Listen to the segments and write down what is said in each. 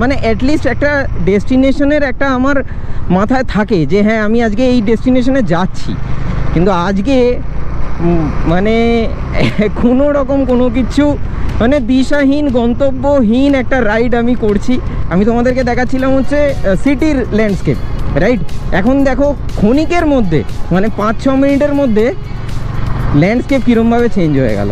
মানে অ্যাটলিস্ট একটা ডেস্টিনেশনের একটা আমার মাথায় থাকে যে হ্যাঁ আমি আজকে এই ডেস্টিনেশনে যাচ্ছি, কিন্তু আজকে মানে কোনো রকম কোনো কিছু মানে দিশাহীন গন্তব্যহীন একটা রাইড আমি করছি। আমি তোমাদেরকে দেখাচ্ছিলাম হচ্ছে সিটির ল্যান্ডস্কেপ, রাইট? এখন দেখো ক্ষণিকের মধ্যে মানে 5-6 মিনিটের মধ্যে ল্যান্ডস্কেপ কীরকমভাবে চেঞ্জ হয়ে গেল।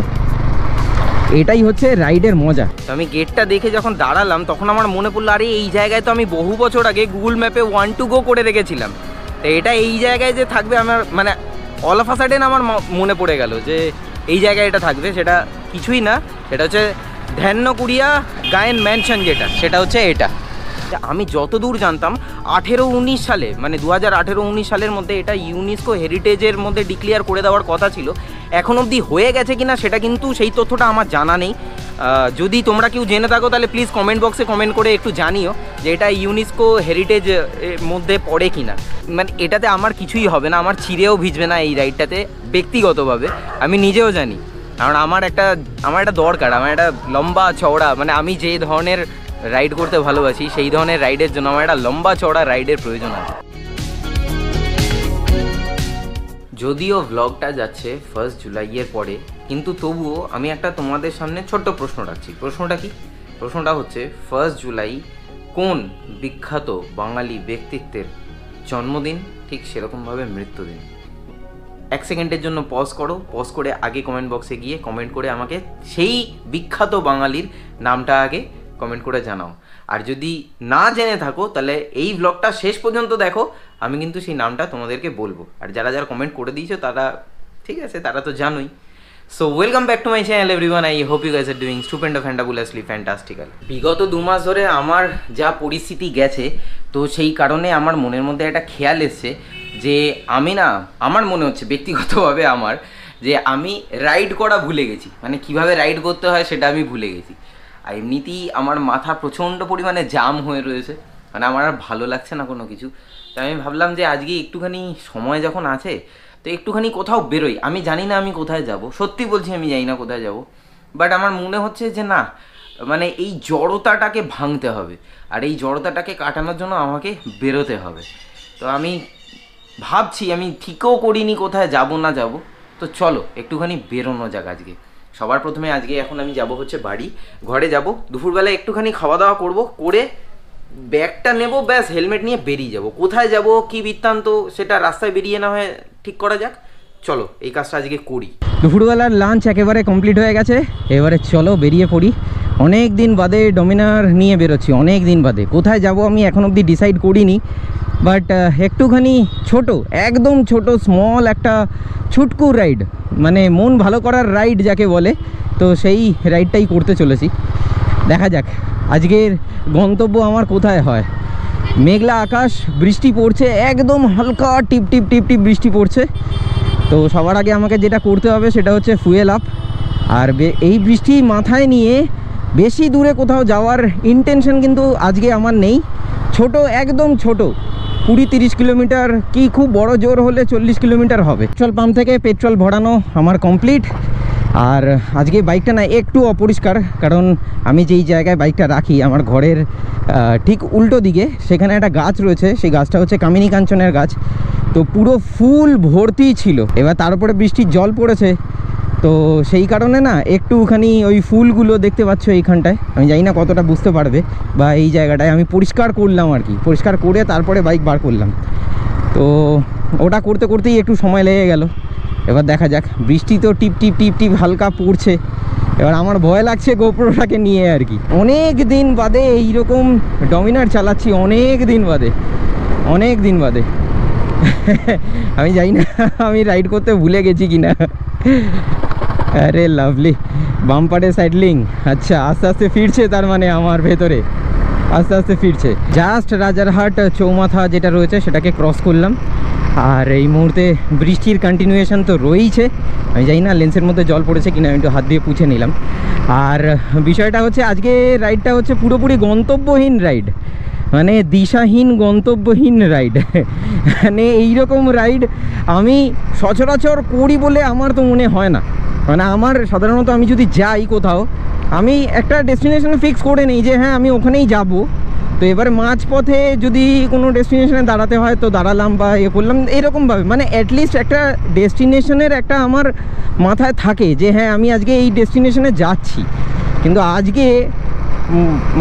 এটাই হচ্ছে রাইডের মজা। আমি গেটটা দেখে যখন দাঁড়ালাম তখন আমার মনে পড়লো, আরে এই জায়গায় তো আমি বহু বছর আগে গুগল ম্যাপে 1 to go করে রেখেছিলাম, তো এটা এই জায়গায় যে থাকবে আমার মানে অল অফ আ সাডেন আমার মনে পড়ে গেল যে এই জায়গায় এটা থাকবে। সেটা কিছুই না, সেটা হচ্ছে ধ্যানকুড়িয়া গায়েন ম্যানশন, যেটা সেটা হচ্ছে এটা। আমি যতদূর জানতাম 18-19 সালে মানে 2018-19 সালের মধ্যে এটা ইউনেস্কো হেরিটেজের মধ্যে ডিক্লেয়ার করে দেওয়ার কথা ছিল। এখন অবধি হয়ে গেছে কিনা সেটা কিন্তু সেই তথ্যটা আমার জানা নেই। যদি তোমরা কেউ জেনে থাকো তাহলে প্লিজ কমেন্ট বক্সে কমেন্ট করে একটু জানিও যে এটা ইউনেস্কো হেরিটেজ মধ্যে পড়ে কিনা। মানে এটাতে আমার কিছুই হবে না, আমার ছিঁড়েও ভিজবে না এই রাইডটাতে ব্যক্তিগতভাবে, আমি নিজেও জানি। কারণ আমার একটা দরকার, আমার একটা লম্বা চওড়া মানে আমি যে ধরনের রাইড করতে ভালোবাসি সেই ধরনের রাইডের জন্য আমার একটা লম্বা চওড়া রাইডের প্রয়োজন আছে। যদিও ব্লগটা যাচ্ছে 1 জুলাইয়ের পরে, কিন্তু তবুও আমি একটা তোমাদের সামনে ছোট্ট প্রশ্ন রাখছি। প্রশ্নটা কি? প্রশ্নটা হচ্ছে 1 জুলাই কোন বিখ্যাত বাঙালি ব্যক্তিত্বের জন্মদিন, ঠিক সেরকমভাবে মৃত্যুদিন? 1 সেকেন্ডের জন্য পজ করো, পজ করে আগে কমেন্ট বক্সে গিয়ে কমেন্ট করে আমাকে সেই বিখ্যাত বাঙালির নামটা আগে কমেন্ট করে জানাও। আর যদি না জেনে থাকো তাহলে এই ব্লগটা শেষ পর্যন্ত দেখো, আমি কিন্তু সেই নামটা তোমাদেরকে বলবো। আর যারা যারা কমেন্ট করে দিয়েছো তারা ঠিক আছে, তারা তো জানোই। So welcome back to my channel everyone, I hope you guys are doing stupendo fantabulously fantastical. বিগত 2 মাস ধরে আমার যা পরিস্থিতি গেছে, তো সেই কারণে আমার মনের মধ্যে একটা খেয়াল এসছে যে আমার মনে হচ্ছে ব্যক্তিগতভাবে আমার যে আমি রাইড করা ভুলে গেছি, মানে কিভাবে রাইড করতে হয় সেটা আমি ভুলে গেছি। আর এমনিতেই আমার মাথা প্রচণ্ড পরিমাণে জাম হয়ে রয়েছে, মানে আমার আর ভালো লাগছে না কোনো কিছু। তো আমি ভাবলাম যে আজকে একটুখানি সময় যখন আছে তো একটুখানি কোথাও বেরোই। আমি জানি না আমি কোথায় যাব, সত্যি বলছি আমি জানি না কোথায় যাব, বাট আমার মনে হচ্ছে যে না, মানে এই জড়তাটাকে ভাঙতে হবে, আর এই জড়তাটাকে কাটানোর জন্য আমাকে বেরোতে হবে। তো আমি ভাবছি, আমি ঠিকও করিনি কোথায় যাব না যাব, তো চলো একটুখানি বেরোনো যাক আজকে। সবার প্রথমে আজকে এখন আমি যাব হচ্ছে বাড়ি, ঘরে যাব, দুপুরবেলা একটুখানি খাওয়া দাওয়া করব, করে ব্যাগটা নেব, ব্যাস হেলমেট নিয়ে বেরিয়ে যাব। কোথায় যাব কি বৃত্তান্ত সেটা রাস্তায় বেরিয়ে না হয় ঠিক করা যাক। চলো এই কাজটা আজকে করি। দুপুরবেলার লাঞ্চ একেবারে কমপ্লিট হয়ে গেছে, এবারে চলো বেরিয়ে পড়ি। অনেক দিন বাদে ডমিনার নিয়ে বেরোচ্ছি, অনেক দিন বাদে। কোথায় যাব আমি এখন অবধি ডিসাইড করিনি, বাট একটুখানি ছোট, একদম ছোট স্মল একটা ছুটকু রাইড, মানে মন ভালো করার রাইড যাকে বলে, তো সেই রাইডটাই করতে চলেছি। দেখা যাক আজকের গন্তব্য আমার কোথায় হয়। মেঘলা আকাশ, বৃষ্টি পড়ছে, একদম হালকা টিপ টিপ টিপ টিপ বৃষ্টি পড়ছে। তো সবার আগে আমাকে যেটা করতে হবে সেটা হচ্ছে ফুয়েল আপ। আর এই বৃষ্টি মাথায় নিয়ে বেশি দূরে কোথাও যাওয়ার ইন্টেনশন কিন্তু আজকে আমার নেই। ছোট, একদম ছোট, 20-30 কিলোমিটার, কি খুব বড় জোর হলে 40 কিলোমিটার হবে। পেট্রোল পাম্প থেকে পেট্রোল ভরানো আমার কমপ্লিট। আর আজকে বাইকটা না একটু অপরিষ্কার, কারণ আমি যেই জায়গায় বাইকটা রাখি আমার ঘরের ঠিক উল্টো দিকে সেখানে একটা গাছ রয়েছে, সেই গাছটা হচ্ছে কামিনী কাঞ্চনের গাছ। তো পুরো ফুল ভর্তি ছিল, এবার তার উপরে বৃষ্টির জল পড়েছে, তো সেই কারণে না একটুখানি ওই ফুলগুলো দেখতে পাচ্ছ এইখানটায়, আমি জানি না কতটা বুঝতে পারবে, বা এই জায়গাটায় আমি পরিষ্কার করলাম আর কি, পরিষ্কার করে তারপরে বাইক বার করলাম। তো ওটা করতে করতেই একটু সময় লেগে গেল। এবার দেখা যাক, বৃষ্টি তো টিপ টিপ টিপ টিপ হালকা পড়ছে, এবার আমার ভয় লাগছে গোপ্রোটাকে নিয়ে আর কি। অনেক দিন বাদে এইরকম ডমিনার চালাচ্ছি, অনেক দিন বাদে আমি জানি না আমি রাইড করতে ভুলে গেছি কিনা। আরে লাভলি, বাম্পারে সাইডলিং, আচ্ছা আস্তে আস্তে ফিরছে, তার মানে আমার ভেতরে আস্তে আস্তে ফিরছে। জাস্ট রাজারহাট চৌমাথা যেটা রয়েছে সেটাকে ক্রস করলাম, আর এই মুহূর্তে বৃষ্টির কন্টিনিউয়েশন তো রয়েইছে। আমি জানি না লেন্সের মধ্যে জল পড়েছে কিনা, আমি একটু হাত দিয়ে পুছে নিলাম। আর বিষয়টা হচ্ছে আজকে রাইডটা হচ্ছে পুরোপুরি গন্তব্যহীন রাইড, মানে দিশাহীন গন্তব্যহীন রাইড। মানে এইরকম রাইড আমি সচরাচর করি বলে আমার তো মনে হয় না। মানে আমার সাধারণত আমি যদি যাই কোথাও, আমি একটা ডেস্টিনেশন ফিক্স করে নিই যে হ্যাঁ আমি ওখানেই যাব, তো এবারে মাঝপথে যদি কোনো ডেস্টিনেশনে দাঁড়াতে হয় তো দাঁড়ালাম বা করলাম এরকমভাবে, মানে অ্যাটলিস্ট একটা ডেস্টিনেশনের একটা আমার মাথায় থাকে যে হ্যাঁ আমি আজকে এই ডেস্টিনেশনে যাচ্ছি। কিন্তু আজকে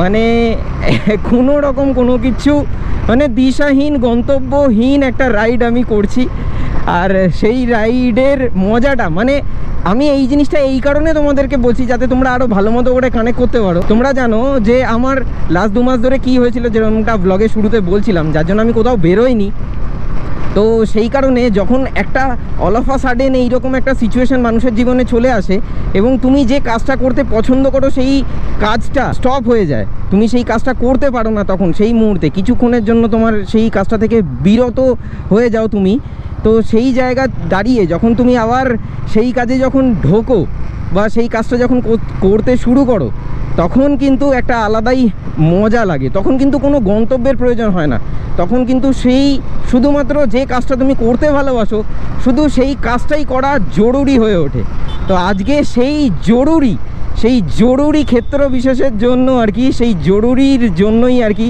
মানে কোনো রকম কোনো কিছু মানে দিশাহীন গন্তব্যহীন একটা রাইড আমি করছি। আর সেই রাইডের মজাটা মানে আমি এই জিনিসটা এই কারণে তোমাদেরকে বলছি যাতে তোমরা আরও ভালো মতো করে কানেক্ট করতে পারো। তোমরা জানো যে আমার লাস্ট 2 মাস ধরে কি হয়েছিল, যেরকমটা ব্লগে শুরুতে বলছিলাম, যার জন্য আমি কোথাও বেরোইনি। তো সেই কারণে যখন একটা অল অফ আ সাডেন এইরকম একটা সিচুয়েশান মানুষের জীবনে চলে আসে এবং তুমি যে কাজটা করতে পছন্দ করো সেই কাজটা স্টপ হয়ে যায়, তুমি সেই কাজটা করতে পারো না, তখন সেই মুহূর্তে কিছুক্ষণের জন্য তোমার সেই কাজটা থেকে বিরত হয়ে যাও তুমি। তো সেই জায়গা দাঁড়িয়ে যখন তুমি আবার সেই কাজে যখন ঢোকো বা সেই কাজটা যখন করতে শুরু করো, তখন কিন্তু একটা আলাদাই মজা লাগে। তখন কিন্তু কোনো গন্তব্যের প্রয়োজন হয় না, তখন কিন্তু সেই শুধুমাত্র যে কাজটা তুমি করতে ভালোবাসো শুধু সেই কাজটাই করা জরুরি হয়ে ওঠে। তো আজকে সেই জরুরি ক্ষেত্র বিশেষের জন্য আর কি, সেই জরুরির জন্যই আর কি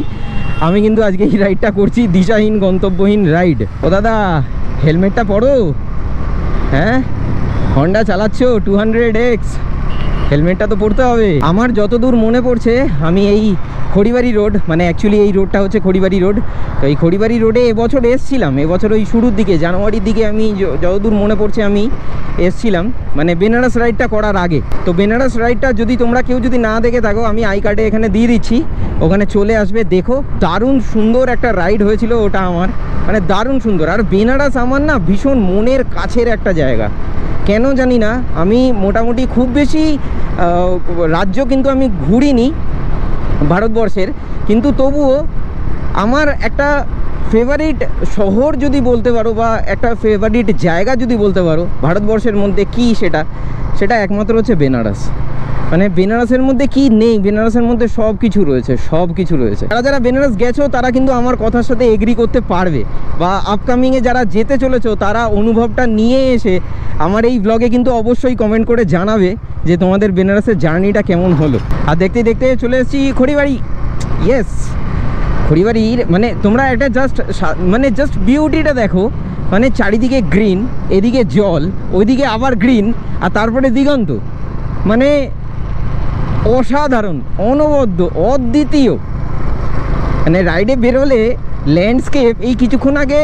আমি কিন্তু আজকে এই রাইডটা করছি, দিশাহীন গন্তব্যহীন রাইড। ও দাদা হেলমেটটা পরো, হ্যাঁ হন্ডা চালাচ্ছ 200X, হেলমেটটা তো পড়তে হবে। আমার যতদূর মনে পড়ছে আমি এই খড়িবাড়ি রোড, মানে অ্যাকচুয়ালি এই রোডটা হচ্ছে খড়িবাড়ি রোড, তো এই খড়িবাড়ি রোডে এবছর এসছিলাম, এবছর ওই শুরুর দিকে জানুয়ারির দিকে আমি যতদূর মনে পড়ছে আমি এসছিলাম, মানে বেনারস রাইডটা করার আগে। তো বেনারস রাইডটা যদি তোমরা কেউ যদি না দেখে থাকো আমি আই কার্ডে এখানে দিয়ে দিচ্ছি, ওখানে চলে আসবে দেখো। দারুণ সুন্দর একটা রাইড হয়েছিল ওটা আমার, মানে দারুণ সুন্দর। আর বেনারস আমার না ভীষণ মনের কাছের একটা জায়গা, কেন জানি না। আমি মোটামুটি খুব বেশি রাজ্য কিন্তু আমি ঘুরিনি ভারতবর্ষের, কিন্তু তবুও আমার একটা ফেভারিট শহর যদি বলতে পারো বা একটা ফেভারিট জায়গা যদি বলতে পারো ভারতবর্ষের মধ্যে, কি সেটা একমাত্র হচ্ছে বেনারস। মানে বেনারসের মধ্যে কি নেই, বেনারসের মধ্যে সব কিছু রয়েছে। যারা বেনারস গেছো তারা কিন্তু আমার কথার সাথে এগ্রি করতে পারবে, বা আপকামিংয়ে যারা যেতে চলেছো তারা অনুভবটা নিয়ে এসে আমার এই ব্লগে কিন্তু অবশ্যই কমেন্ট করে জানাবে যে তোমাদের বেনারসের জার্নিটা কেমন হলো। আর দেখতে দেখতে চলে এসেছি খড়িবাড়ি। ইয়েস, খড়িবাড়ির মানে তোমরা একটা জাস্ট বিউটিটা দেখো, মানে চারিদিকে গ্রিন, এদিকে জল, ওইদিকে আবার গ্রিন, আর তারপরে দিগন্ত, মানে অসাধারণ, অনবদ্য, অদ্বিতীয়। মানে রাইডে বেরোলে ল্যান্ডস্কেপ, এই কিছুক্ষণ আগে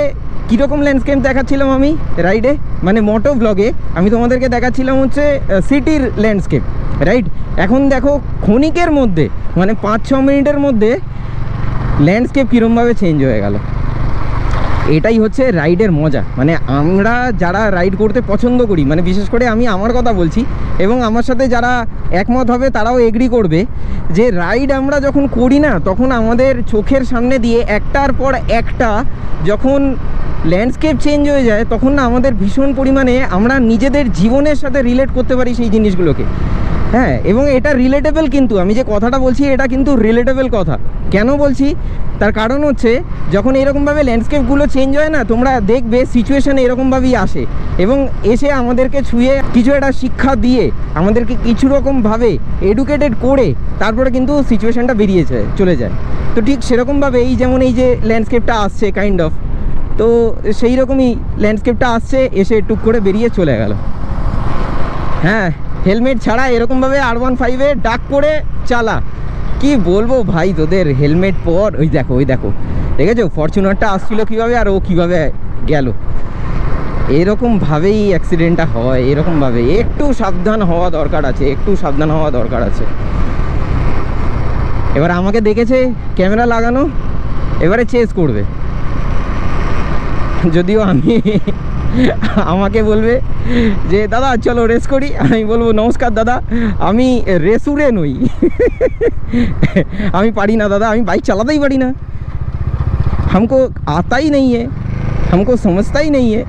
কীরকম ল্যান্ডস্কেপ দেখাচ্ছিলাম আমি রাইডে, মানে মোটো ব্লগে আমি তোমাদেরকে দেখাচ্ছিলাম হচ্ছে সিটির ল্যান্ডস্কেপ, রাইট? এখন দেখো ক্ষণিকের মধ্যে, মানে 5-6 মিনিটের মধ্যে ল্যান্ডস্কেপ কীরকমভাবে চেঞ্জ হয়ে গেল। এটাই হচ্ছে রাইডের মজা। মানে আমরা যারা রাইড করতে পছন্দ করি, মানে বিশেষ করে আমি আমার কথা বলছি, এবং আমার সাথে যারা একমত হবে তারাও এগ্রি করবে যে রাইড আমরা যখন করি না তখন আমাদের চোখের সামনে দিয়ে একটার পর একটা যখন ল্যান্ডস্কেপ চেঞ্জ হয়ে যায় তখন না আমাদের ভীষণ পরিমাণে আমরা নিজেদের জীবনের সাথে রিলেট করতে পারি সেই জিনিসগুলোকে। হ্যাঁ, এবং এটা রিলেটেবল, কিন্তু আমি যে কথাটা বলছি এটা কিন্তু রিলেটেবল কথা। কেন বলছি তার কারণ হচ্ছে যখন এরকমভাবে ল্যান্ডস্কেপগুলো চেঞ্জ হয় না, তোমরা দেখবে সিচুয়েশান এরকমভাবেই আসে, এবং এসে আমাদেরকে ছুঁয়ে কিছু একটা শিক্ষা দিয়ে আমাদেরকে কিছু রকমভাবে এডুকেটেড করে তারপরে কিন্তু সিচুয়েশানটা বেরিয়ে চলে যায়। তো ঠিক সেরকমভাবে এই যেমন এই যে ল্যান্ডস্কেপটা আসছে কাইন্ড অফ, তো সেই রকমই ল্যান্ডস্কেপটা আসছে, এসে টুক করে বেরিয়ে চলে গেল। হ্যাঁ, হেলমেট ছাড়া এরকমভাবে R15-এ ডাক করে চালা, কি বলবো ভাই তোদের, হেলমেট পর। ওই দেখো দেখেছো ফরচুনারটা আসছিল কীভাবে, আর ও কীভাবে গেল। এরকমভাবেই অ্যাক্সিডেন্টটা হয়, এরকমভাবে একটু সাবধান হওয়া দরকার আছে। এবার আমাকে দেখেছে ক্যামেরা লাগানো, এবারে চেস করবে, যদিও আমাকে বলবে যে দাদা চলো রেস করি, আমি বলবো নমস্কার দাদা, আমি রেসুরে নই, আমি পারি না দাদা, আমি বাইক চালাতেই পারি না, हमको आता ही नहीं है, हमको समझता ही नहीं है।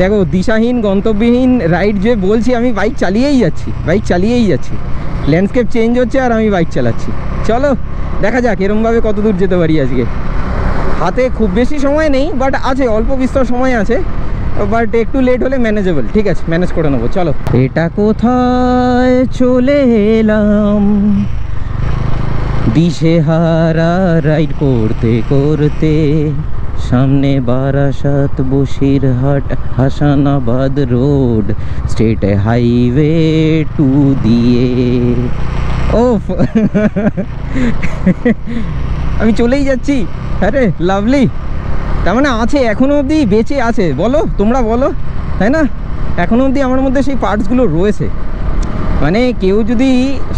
দেখো দিশাহীন গন্তব্যহীন রাইড যে বলছি, আমি বাইক চালিয়েই যাচ্ছি, ল্যান্ডস্কেপ চেঞ্জ হচ্ছে আর আমি বাইক চালাচ্ছি। চলো দেখা যাক এরমভাবে কত দূর যেতে পারি আজকে। হাতে খুব বেশি সময় নেই, বাট আছে, অল্প বিস্তর সময় আছে, বাট একটু লেট হলে ম্যানেজেবল, ঠিক আছে, ম্যানেজ করে নেবো। চলো, এটা কোথায় চলে এলাম, দিশেহারা রাইড করতে করতে সামনে Barasat, Basirhat, Hasnabad road, state highway 2 দিয়ে ও আমি চলেই যাচ্ছি। আরে লাভলি, তার মানে আছে এখনো অবধি বেঁচে আছে, বলো তোমরা বলো, তাই না? এখনো অবধি আমার মধ্যে সেই পার্টসগুলো রয়েছে। মানে কেউ যদি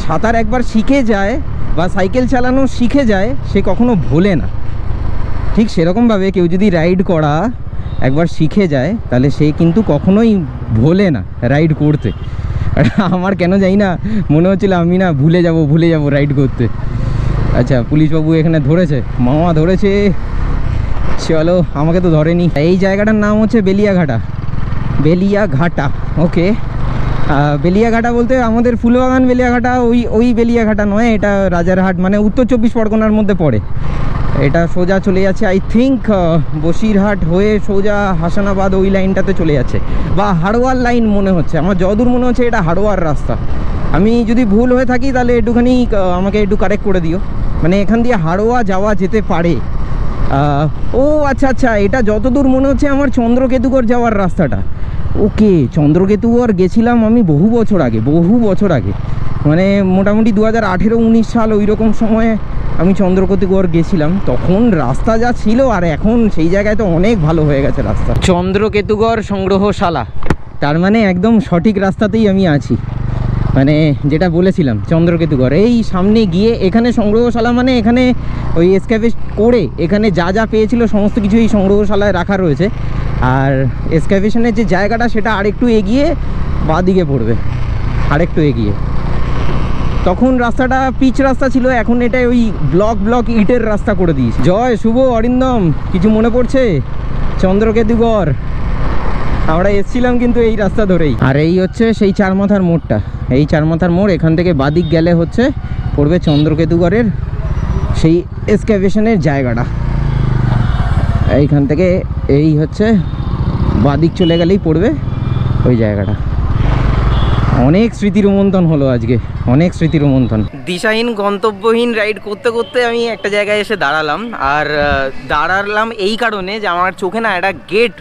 সাঁতার একবার শিখে যায় বা সাইকেল চালানো শিখে যায়, সে কখনো ভোলে না। ঠিক সেরকমভাবে কেউ যদি রাইড করা একবার শিখে যায়, তাহলে সে কিন্তু কখনোই ভোলে না রাইড করতে। আমার কেন জানি না মনে হচ্ছিল আমি না ভুলে যাব রাইড করতে। আচ্ছা, পুলিশবাবু এখানে ধরেছে, মামা ধরেছে, চলো, আমাকে তো ধরেনি। এই জায়গাটার নাম হচ্ছে বেলিয়াঘাটা। ওকে, বেলিয়াঘাটা বলতে আমাদের ফুলবাগান বেলিয়াঘাটা ওই বেলিয়াঘাটা নয়, এটা রাজারহাট, মানে উত্তর 24 পরগনার মধ্যে পড়ে। এটা সোজা চলে যাচ্ছে আই থিঙ্ক বসিরহাট হয়ে সোজা হাসানাবাদ ওই লাইনটাতে চলে যাচ্ছে, বা হাড়োয়ার লাইন মনে হচ্ছে, আমার যতদূর মনে হচ্ছে এটা হাড়োয়ার রাস্তা। আমি যদি ভুল হয়ে থাকি তাহলে একটুখানি আমাকে একটু কারেক্ট করে দিও। মানে এখান দিয়ে হাড়োয়া যাওয়া যেতে পারে। ও আচ্ছা, এটা যতদূর মনে হচ্ছে আমার চন্দ্রকেতুগড় যাওয়ার রাস্তাটা। ওকে, চন্দ্রকেতুগড় গেছিলাম আমি বহু বছর আগে, মানে মোটামুটি 2018-19 সাল ওই রকম সময়ে আমি চন্দ্রকেতুগড় গেছিলাম। তখন রাস্তা যা ছিল, আর এখন সেই জায়গায় তো অনেক ভালো হয়ে গেছে রাস্তা। চন্দ্রকেতুগড় সংগ্রহশালা, তার মানে একদম সঠিক রাস্তাতেই আমি আছি। মানে যেটা বলেছিলাম চন্দ্রকেতুগড়, এই সামনে গিয়ে এখানে সংগ্রহশালা, মানে এখানে ওই এসক্যাভেট করে এখানে যা পেয়েছিল সমস্ত কিছু এই সংগ্রহশালায় রাখা রয়েছে। আর এসক্যাভেশনের যে জায়গাটা সেটা আরেকটু এগিয়ে বাঁদিকে পড়বে, আরেকটু এগিয়ে। তখন রাস্তাটা পিচ রাস্তা ছিল, এখন এটা ওই ব্লক ইটের রাস্তা করে দিয়েছে। জয় শুভ অরিন্দম, কিছু মনে পড়ছে? চন্দ্রকেতুগড় আমরা এসছিলাম কিন্তু এই রাস্তা ধরেই। আর এই হচ্ছে সেই চারমাথার মোড়টা, এই চারমাথার মোড়, এখান থেকে বাদিক গেলে হচ্ছে পড়বে চন্দ্রকেতুগড়ের সেই এসক্যাভেশনের জায়গাটা। এইখান থেকে এই হচ্ছে বাদিক চলে গেলেই পড়বে ওই জায়গাটা। অনেক স্মৃতি রোমন্থন হলো আজকে, অনেক স্মৃতি রোমন্থন। দিশাহীন গন্তব্যহীন রাইড করতে করতে আমি একটা জায়গায় এসে দাঁড়ালাম। আর দাঁড়ালাম এই কারণে যে আমার চোখে না একটা গেট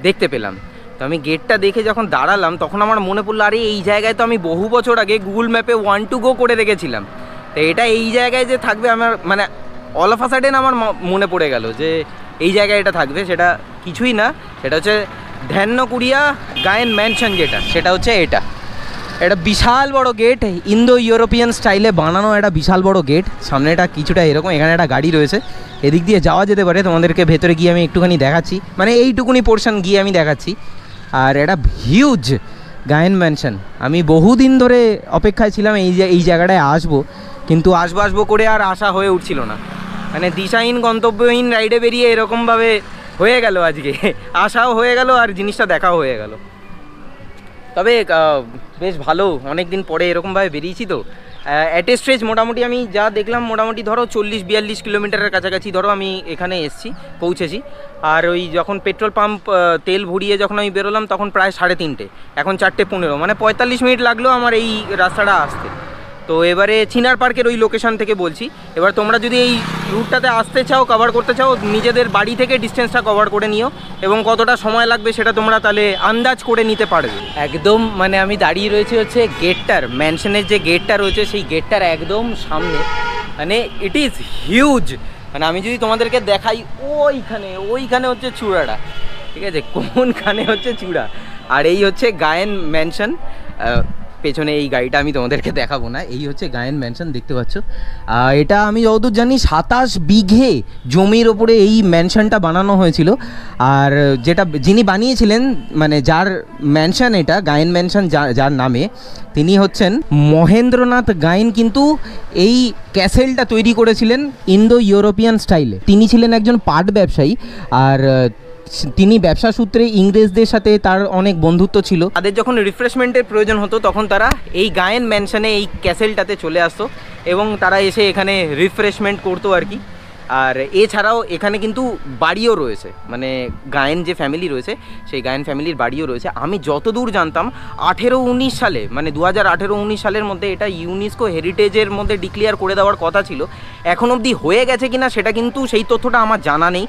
দেখতে পেলাম। তো আমি গেটটা দেখে যখন দাঁড়ালাম, তখন আমার মনে পড়লো, আরে এই জায়গায় তো আমি বহু বছর আগে গুগল ম্যাপে 1 to go করে রেখেছিলাম। তো এটা এই জায়গায় যে থাকবে, আমার মানে অল অফ আ সাডেন আমার মনে পড়ে গেল যে এই জায়গায় এটা থাকবে। সেটা কিছুই না, সেটা হচ্ছে ধ্যানকুড়িয়া গায়েন ম্যানশন, যেটা সেটা হচ্ছে এটা বিশাল বড় গেট, ইন্দো ইউরোপিয়ান স্টাইলে বানানো একটা বিশাল বড় গেট। সামনেটা কিছুটা এরকম, এখানে একটা গাড়ি রয়েছে, এদিক দিয়ে যাওয়া যেতে পারে। তোমাদেরকে ভেতরে গিয়ে আমি একটুখানি দেখাচ্ছি, মানে এইটুকুনি পোর্শন গিয়ে আমি দেখাচ্ছি। আর এটা হিউজ গায়েন ম্যানশন। আমি বহুদিন ধরে অপেক্ষায় ছিলাম এই জায়গাটায় আসবো, কিন্তু আসবো করে আর আশা হয়ে উঠছিল না। মানে দিশাহীন গন্তব্যহীন রাইডে বেরিয়ে এরকমভাবে হয়ে গেল আজকে, আশাও হয়ে গেল আর জিনিসটা দেখাও হয়ে গেল। তবে বেশ ভালো, অনেক দিন পরে এরকমভাবে বেরিয়েছি তো। অ্যাট এ স্ট্রেচ মোটামুটি আমি যা দেখলাম, মোটামুটি ধরো 40-42 কিলোমিটারের কাছাকাছি ধরো আমি এখানে পৌঁছেছি। আর ওই যখন পেট্রোল পাম্প তেল ভরিয়ে যখন আমি বেরোলাম, তখন প্রায় 3:30, এখন 4:15, মানে 45 মিনিট লাগলো আমার এই রাস্তাটা আসতে। তো এবারে চিনার পার্কের ওই লোকেশন থেকে বলছি। এবার তোমরা যদি এই রুটটাতে আসতে চাও, কভার করতে চাও, নিজেদের বাড়ি থেকে ডিস্টেন্সটা কভার করে নিও, এবং কতটা সময় লাগবে সেটা তোমরা তাহলে আন্দাজ করে নিতে পারবে। একদম মানে আমি দাঁড়িয়ে রয়েছি হচ্ছে গেটটার, ম্যানশনের যে গেটটা রয়েছে সেই গেটটার একদম সামনে। মানে ইট ইজ হিউজ। মানে আমি যদি তোমাদেরকে দেখাই, ওইখানে হচ্ছে চূড়াটা, ঠিক আছে, কোনখানে হচ্ছে চূড়া। আর এই হচ্ছে গায়েন ম্যানশন। পেছনে এই গাড়িটা আমি তোমাদেরকে দেখাবো না, এই হচ্ছে গায়েন ম্যানশন, দেখতে পাচ্ছ। এটা আমি যতদূর জানি 27 বিঘে জমির ওপরে এই ম্যানশনটা বানানো হয়েছিল। আর যিনি বানিয়েছিলেন, মানে যার ম্যানশন এটা গায়েন ম্যানশন, যার নামে, তিনি হচ্ছেন মহেন্দ্রনাথ গায়েন। কিন্তু এই ক্যাসেলটা তৈরি করেছিলেন ইন্দো ইউরোপিয়ান স্টাইলে। তিনি ছিলেন একজন পাট ব্যবসায়ী, আর তিনি ব্যবসা সূত্রে ইংরেজদের সাথে তার অনেক বন্ধুত্ব ছিল। তাদের যখন রিফ্রেশমেন্টের প্রয়োজন হতো, তখন তারা এই গায়েন ম্যানশনে, এই ক্যাসেলটাতে চলে আসতো এবং তারা এসে এখানে রিফ্রেশমেন্ট করতো আর কি। আর এছাড়াও এখানে কিন্তু বাড়িও রয়েছে, মানে গায়েন যে ফ্যামিলি রয়েছে সেই গায়েন ফ্যামিলির বাড়িও রয়েছে। আমি যতদূর জানতাম 18-19 সালে, মানে 2018-19 সালের মধ্যে এটা ইউনেস্কো হেরিটেজের মধ্যে ডিক্লেয়ার করে দেওয়ার কথা ছিল। এখন অবধি হয়ে গেছে কিনা সেটা কিন্তু সেই তথ্যটা আমার জানা নেই।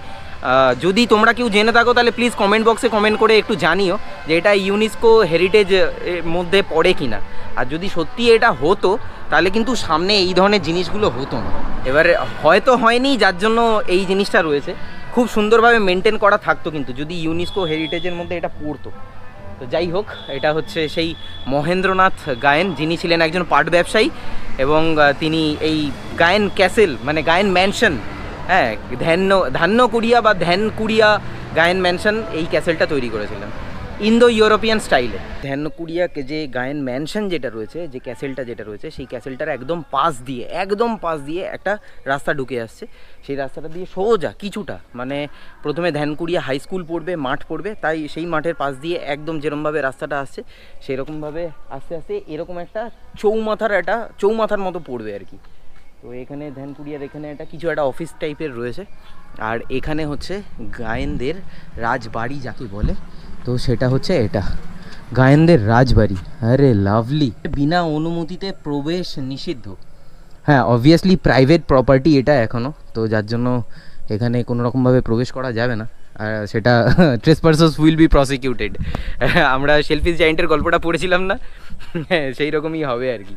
যদি তোমরা কেউ জেনে থাকো তাহলে প্লিজ কমেন্ট বক্সে কমেন্ট করে একটু জানিও যে এটা ইউনেস্কো হেরিটেজ মধ্যে পড়ে কিনা। আর যদি সত্যি এটা হতো তাহলে কিন্তু সামনে এই ধরনের জিনিসগুলো হতো না। এবারে হয়তো হয়নি, যার জন্য এই জিনিসটা রয়েছে। খুব সুন্দরভাবে মেনটেন করা থাকতো কিন্তু যদি ইউনেস্কো হেরিটেজের মধ্যে এটা পড়তো। তো যাই হোক, এটা হচ্ছে সেই মহেন্দ্রনাথ গায়েন, যিনি ছিলেন একজন পাট ব্যবসায়ী এবং তিনি এই গায়েন ক্যাসেল মানে গায়েন ম্যানশন, হ্যাঁ ধান্যকুড়িয়া বা ধ্যানকুড়িয়া গায়েন ম্যানশন, এই ক্যাসেলটা তৈরি করেছিলেন ইন্দো ইউরোপিয়ান স্টাইলে। ধ্যানকুড়িয়াকে যে গায়েন ম্যানশন যেটা রয়েছে, যে ক্যাসেলটা যেটা রয়েছে, সেই ক্যাসেলটার একদম পাশ দিয়ে একটা রাস্তা ঢুকে আসছে। সেই রাস্তাটা দিয়ে সোজা কিছুটা, মানে প্রথমে ধ্যানকুড়িয়া হাই স্কুল পড়বে, মাঠ পড়বে, তাই সেই মাঠের পাশ দিয়ে একদম যেরকমভাবে রাস্তাটা আসছে সেরকমভাবে আস্তে আস্তে এরকম একটা চৌমাথার মতো পড়বে আর কি। তো এখানে ধ্যানকুড়িয়ার এখানে কিছু একটা অফিস টাইপের রয়েছে। আর এখানে হচ্ছে গায়েনদের রাজবাড়ি যাকে বলে, তো সেটা হচ্ছে এটা গায়েনদের রাজবাড়ি। আরে লাভলি। বিনা অনুমতিতে প্রবেশ নিষিদ্ধ। হ্যাঁ, অবভিয়াসলি প্রাইভেট প্রপার্টি এটা এখনও, তো যার জন্য এখানে কোনো রকমভাবে প্রবেশ করা যাবে না। আর সেটা ট্রেসপারসার্স উইল বি প্রসিকিউটেড। আমরা শেলফিশ জায়েন্টের গল্পটা পড়েছিলাম না, হ্যাঁ সেই রকমই হবে আর কি।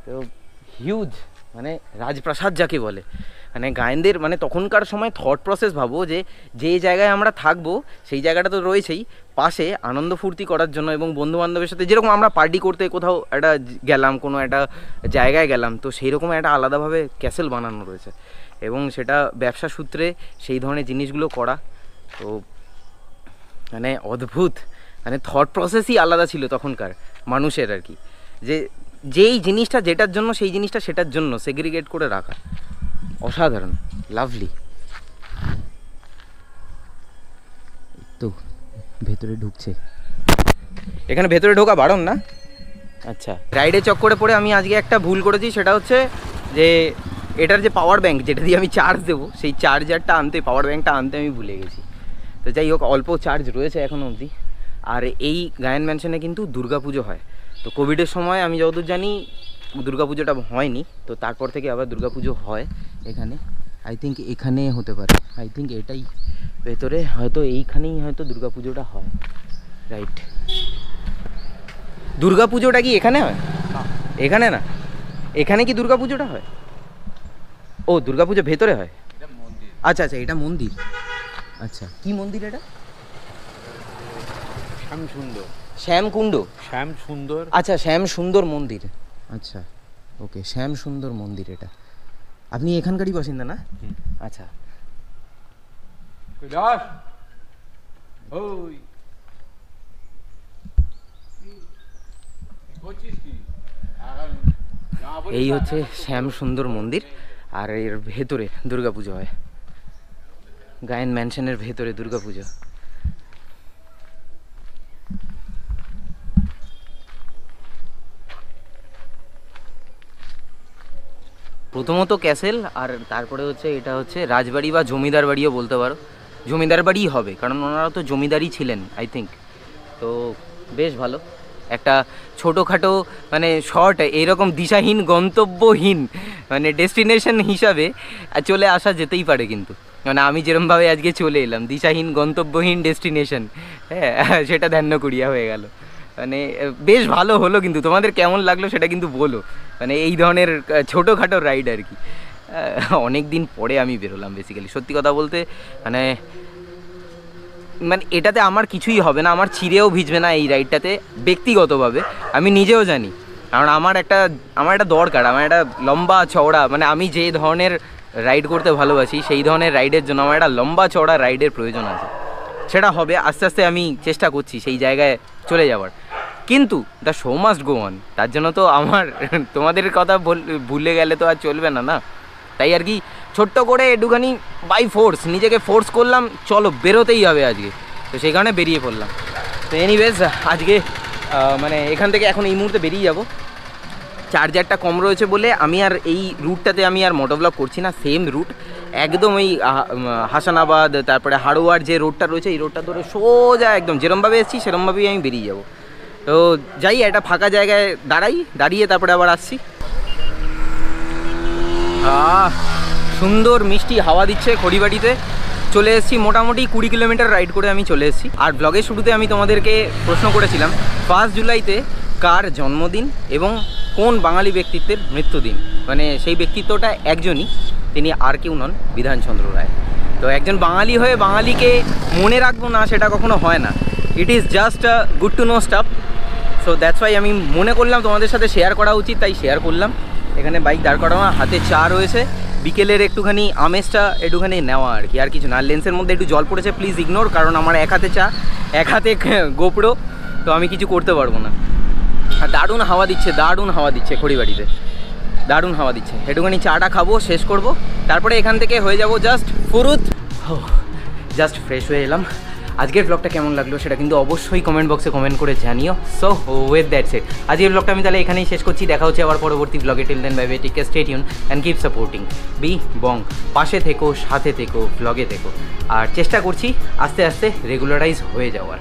তো হিউজ, মানে রাজপ্রাসাদ যাকে বলে, মানে গায়েনদের মানে তখনকার সময় থট প্রসেস ভাবো যে যে জায়গায় আমরা থাকবো সেই জায়গাটা তো রয়েছেই, পাশে আনন্দ ফুর্তি করার জন্য এবং বন্ধুবান্ধবের সাথে যেরকম আমরা পার্টি করতে কোথাও একটা গেলাম, কোনো একটা জায়গায় গেলাম, তো সেই রকম একটা আলাদাভাবে ক্যাসেল বানানো রয়েছে এবং সেটা ব্যবসা সূত্রে সেই ধরনের জিনিসগুলো করা। তো মানে অদ্ভুত, মানে থট প্রসেসই আলাদা ছিল তখনকার মানুষের আর কি, যে যেই জিনিসটা যেটার জন্য সেই জিনিসটা সেটার জন্য সেগ্রিগেট করে রাখা। অসাধারণ, লাভলি। তো ভেতরে ঢুকছে, এখানে ভেতরে ঢোকা বারণ না। আচ্ছা, রাইডের চক্করে পড়ে আমি আজকে একটা ভুল করেছি, সেটা হচ্ছে যে এটার যে পাওয়ার ব্যাঙ্ক যেটা দিয়ে আমি চার্জ দেবো, সেই চার্জারটা আনতে, পাওয়ার ব্যাঙ্কটা আনতে আমি ভুলে গেছি। তো যাই হোক, অল্প চার্জ রয়েছে এখনও অবধি। আর এই গায়েন ম্যানশনে কিন্তু দুর্গাপুজো হয়। তো কোভিডের সময় আমি যতদূর জানি দুর্গাপুজোটা হয়নি, তো তারপর থেকে আবার দুর্গাপুজো হয় এখানে। আই থিঙ্ক এখানে হতে পারে, আই থিঙ্ক এটাই ভেতরে, হয়তো এইখানেই হয়তো দুর্গাপুজোটা হয়, রাইট। দুর্গাপুজোটা কি এখানে হয়? এখানে না, এখানে কি দুর্গাপুজোটা হয়? ও, দুর্গাপুজো ভেতরে হয়। আচ্ছা আচ্ছা, এটা মন্দির। আচ্ছা, কি মন্দির এটা? শ্যামকুণ্ড। শ্যাম সুন্দর। আচ্ছা, শ্যাম সুন্দর মন্দির। আচ্ছা, ওকে, শ্যাম সুন্দর মন্দির এটা। আপনি এখানকারই বাসিন্দা না? আচ্ছা। এই হচ্ছে শ্যাম সুন্দর মন্দির, আর এর ভেতরে দুর্গাপুজো হয়। গায়েন ম্যানশনের ভেতরে দুর্গাপুজো। প্রথমত ক্যাসেল, আর তারপরে হচ্ছে এটা হচ্ছে রাজবাড়ি বা জমিদার বাড়িও বলতে পারো। জমিদার বাড়িই হবে, কারণ ওনারা তো জমিদারই ছিলেন আই থিঙ্ক। তো বেশ ভালো একটা ছোটোখাটো মানে শর্ট, এরকম দিশাহীন গন্তব্যহীন মানে ডেস্টিনেশন হিসাবে চলে আসা যেতেই পারে কিন্তু। মানে আমি যেরকমভাবে আজকে চলে এলাম, দিশাহীন গন্তব্যহীন ডেস্টিনেশন, হ্যাঁ সেটা ধ্যানকুড়িয়া হয়ে গেল। মানে বেশ ভালো হলো, কিন্তু তোমাদের কেমন লাগলো সেটা কিন্তু বলো। মানে এই ধরনের ছোটোখাটো রাইড আর কি, অনেক দিন পরে আমি বেরোলাম বেসিক্যালি। সত্যি কথা বলতে মানে মানে এটাতে আমার কিছুই হবে না, আমার ছিঁড়েও ভিজবে না এই রাইডটাতে ব্যক্তিগতভাবে, আমি নিজেও জানি। কারণ আমার একটা দরকার, আমার একটা লম্বা চওড়া, মানে আমি যে ধরনের রাইড করতে ভালোবাসি সেই ধরনের রাইডের জন্য আমার একটা লম্বা চওড়া রাইডের প্রয়োজন আছে। সেটা হবে আস্তে আস্তে, আমি চেষ্টা করছি সেই জায়গায় চলে যাওয়ার। কিন্তু the show must go on, তার জন্য তো আমার তোমাদের কথা ভুলে গেলে তো আর চলবে না, না? তাই আর কি ছোট্ট করে একটুখানি বাই ফোর্স নিজেকে ফোর্স করলাম, চলো বেরোতেই হবে আজকে, তো সেই কারণে বেরিয়ে পড়লাম। তো এনিওয়েজ আজকে মানে এখান থেকে এখন এই মুহূর্তে বেরিয়ে যাব। চার্জারটা কম রয়েছে বলে আমি আর এই রুটটাতে আমি আর মোটোব্লগ করছি না, সেম রুট একদম ওই হাসানাবাদ, তারপরে হাড়োয়ার যে রোডটা রয়েছে এই রোডটা ধরে সোজা একদম যেরমভাবে এসেছি সেরমভাবেই আমি বেরিয়ে যাব। তো যাই একটা ফাঁকা জায়গায় দাঁড়িয়ে তারপরে আবার আসছি। সুন্দর মিষ্টি হাওয়া দিচ্ছে খড়িবাড়িতে। চলে এসেছি মোটামুটি 20 কিলোমিটার রাইড করে আমি চলে এসেছি। আর ব্লগের শুরুতে আমি তোমাদেরকে প্রশ্ন করেছিলাম 1 জুলাইতে কার জন্মদিন এবং কোন বাঙালি ব্যক্তিত্বের মৃত্যুদিন। মানে সেই ব্যক্তিত্বটা একজনই, তিনি আর কেউ নন, বিধানচন্দ্র রায়। তো একজন বাঙালি হয়ে বাঙালিকে মনে রাখবো না সেটা কখনো হয় না। It is just a good to know staff. So that's why আমি মনে করলাম তোমাদের সাথে শেয়ার করা উচিত, তাই শেয়ার করলাম। এখানে বাইক দাঁড় করানো, হাতে চা রয়েছে, বিকেলের একটুখানি আমেজটা একটুখানি নেওয়া আর কি, আর কিছু না। লেন্সের মধ্যে একটু জল পড়েছে, প্লিজ ইগনোর, কারণ আমার এক হাতে চা এক হাতে গোপ্রো, তো আমি কিছু করতে পারবো না। আর দারুণ হাওয়া দিচ্ছে খড়িবাড়িতে, দারুণ হাওয়া দিচ্ছে। একটুখানি চাটা খাবো, শেষ করব, তারপরে এখান থেকে হয়ে যাব জাস্ট ফুরুত। জাস্ট ফ্রেশ হয়ে এলাম। আজকের ব্লগটা কেমন লাগলো সেটা কিন্তু অবশ্যই কমেন্ট বক্সে কমেন্ট করে জানিও। সো উইথ দ্যাটস ইট, আজকের ব্লগটা আমি তাহলে এখানেই শেষ করছি। দেখা হচ্ছে আবার পরবর্তী ব্লগে। Till then bye bye, take care, stay tuned and keep supporting B Bong. পাশে থেকো, সাথে থেকো, ব্লগে থেকো, আর চেষ্টা করছি আস্তে আস্তে রেগুলারাইজ হয়ে যাওয়ার।